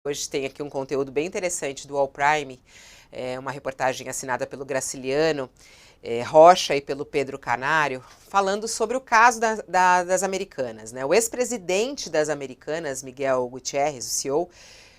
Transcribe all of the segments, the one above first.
Hoje tem aqui um conteúdo bem interessante do All Prime, uma reportagem assinada pelo Graciliano Rocha e pelo Pedro Canário, falando sobre o caso das Americanas, né? O ex-presidente das Americanas, Miguel Gutierrez, o CEO,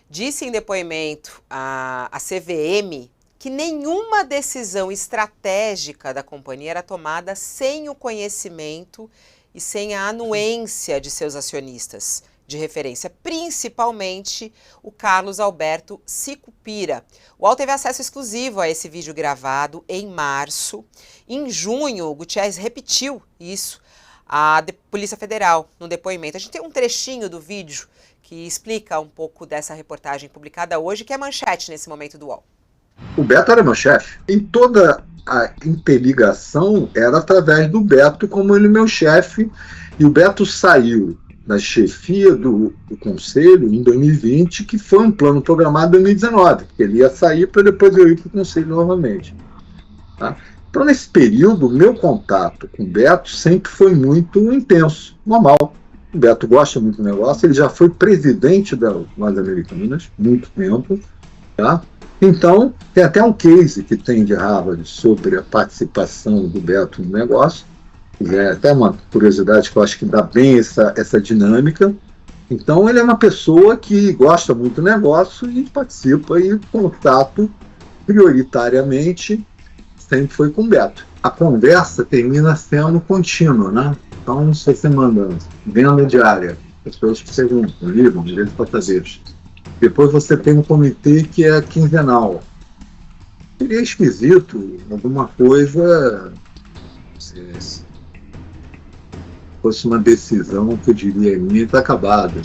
disse em depoimento à CVM que nenhuma decisão estratégica da companhia era tomada sem o conhecimento e sem a anuência de seus acionistas de referência, principalmente o Carlos Alberto Sicupira. O UOL teve acesso exclusivo a esse vídeo gravado em março. Em junho, o Gutierrez repetiu isso à Polícia Federal no depoimento. A gente tem um trechinho do vídeo que explica um pouco dessa reportagem publicada hoje, que é manchete nesse momento do UOL. O Beto era meu chefe. Em toda a interligação era através do Beto como ele meu chefe. E o Beto saiu da chefia do Conselho em 2020, que foi um plano programado em 2019, que ele ia sair para depois eu ir para o Conselho novamente. Tá? Então, nesse período, o meu contato com o Beto sempre foi muito intenso, normal. O Beto gosta muito do negócio, ele já foi presidente das Americanas, muito tempo. Tá? Então, tem até um case que tem de Harvard sobre a participação do Beto no negócio. É até uma curiosidade que eu acho que dá bem essa dinâmica. Então, ele é uma pessoa que gosta muito do negócio e participa, e o contato, prioritariamente, sempre foi com o Beto. A conversa termina sendo contínua, né? Então, se você manda venda diária, as pessoas perguntam, ligam, às vezes passageiros. Depois você tem um comitê que é quinzenal. Seria esquisito alguma coisa... se fosse uma decisão que eu diria minha, está acabada.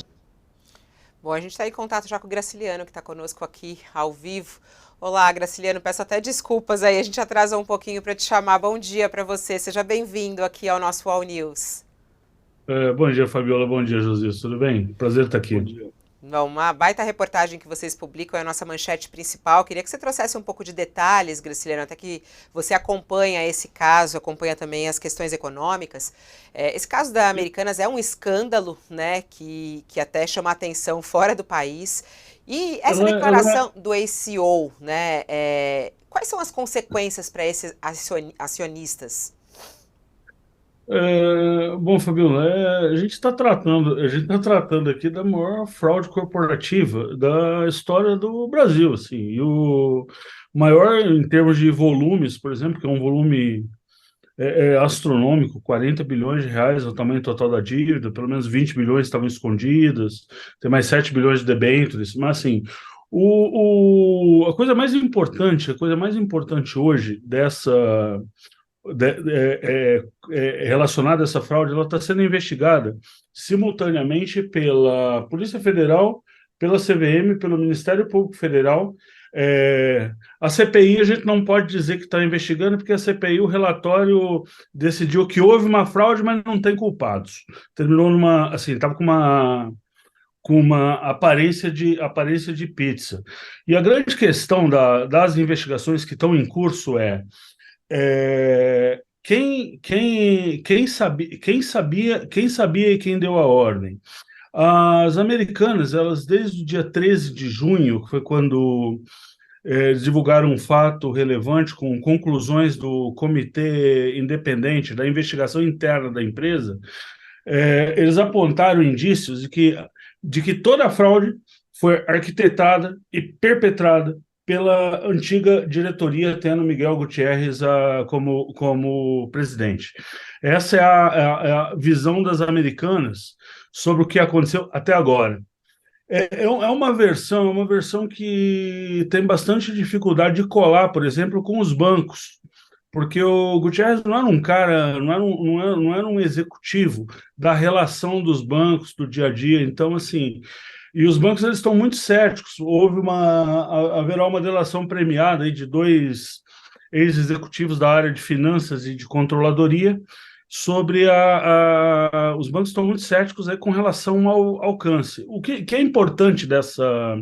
Bom, a gente está em contato já com o Graciliano, que está conosco aqui ao vivo. Olá, Graciliano, peço até desculpas aí, a gente atrasou um pouquinho para te chamar. Bom dia para você, seja bem-vindo aqui ao nosso All News. Bom dia, Fabiola, bom dia, José, tudo bem? Prazer estar aqui. Bom dia. Bom, uma baita reportagem que vocês publicam, é a nossa manchete principal. Queria que você trouxesse um pouco de detalhes, Graciliano, até que você acompanha esse caso, acompanha também as questões econômicas. Esse caso da Americanas é um escândalo, né, que até chama a atenção fora do país. E essa declaração do ex-CEO, né, quais são as consequências para esses acionistas? Bom, Fabiola, a gente tá tratando aqui da maior fraude corporativa da história do Brasil, assim, e o maior em termos de volumes, por exemplo, que é um volume astronômico, 40 bilhões de reais é o tamanho total da dívida, pelo menos 20 bilhões estavam escondidas, tem mais 7 bilhões de debêntures, mas assim, a coisa mais importante hoje relacionada a essa fraude, ela está sendo investigada simultaneamente pela Polícia Federal, pela CVM, pelo Ministério Público Federal. A CPI a gente não pode dizer que está investigando, porque a CPI, o relatório decidiu que houve uma fraude, mas não tem culpados. Terminou estava com uma aparência de pizza. E a grande questão das investigações que estão em curso quem sabia e quem deu a ordem. As Americanas, elas desde o dia 13 de junho, que foi quando divulgaram um fato relevante com conclusões do comitê independente da investigação interna da empresa, eles apontaram indícios de que toda a fraude foi arquitetada e perpetrada pela antiga diretoria, tendo Miguel Gutierrez como presidente. Essa é a visão das Americanas sobre o que aconteceu até agora. É uma versão que tem bastante dificuldade de colar, por exemplo, com os bancos, porque o Gutierrez não era um cara, não era um executivo da relação dos bancos, do dia a dia, então, assim... E os bancos, eles estão muito céticos. Haverá uma delação premiada aí de 2 ex-executivos da área de finanças e de controladoria sobre os bancos estão muito céticos aí com relação ao alcance. O que é importante dessa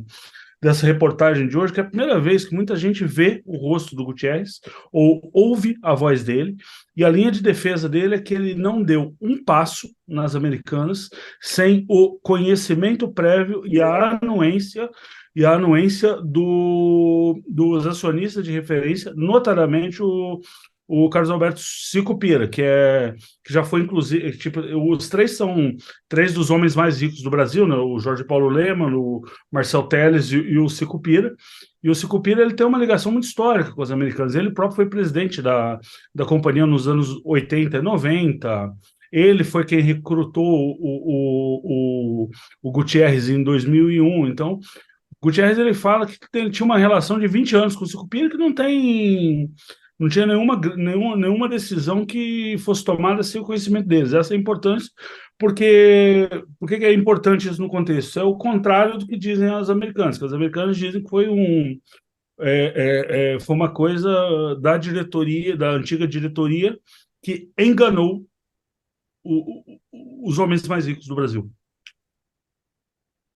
reportagem de hoje, que é a primeira vez que muita gente vê o rosto do Gutierrez, ou ouve a voz dele, e a linha de defesa dele é que ele não deu um passo nas Americanas sem o conhecimento prévio e a anuência e a anuência dos acionistas de referência, notadamente o Carlos Alberto Sicupira, que já foi, inclusive, tipo, os três são três dos homens mais ricos do Brasil, né? O Jorge Paulo Lemann, o Marcel Telles e o Sicupira. E o Sicupira, ele tem uma ligação muito histórica com os americanos. Ele próprio foi presidente da companhia nos anos 80 e 90. Ele foi quem recrutou o Gutierrez em 2001. Então, Gutierrez, ele fala que ele tinha uma relação de 20 anos com o Sicupira, que não tinha nenhuma decisão que fosse tomada sem o conhecimento deles. Essa é importante, porque por que é importante isso no contexto? É o contrário do que dizem as americanas, que as americanas dizem que foi uma coisa da diretoria, da antiga diretoria, que enganou os homens mais ricos do Brasil.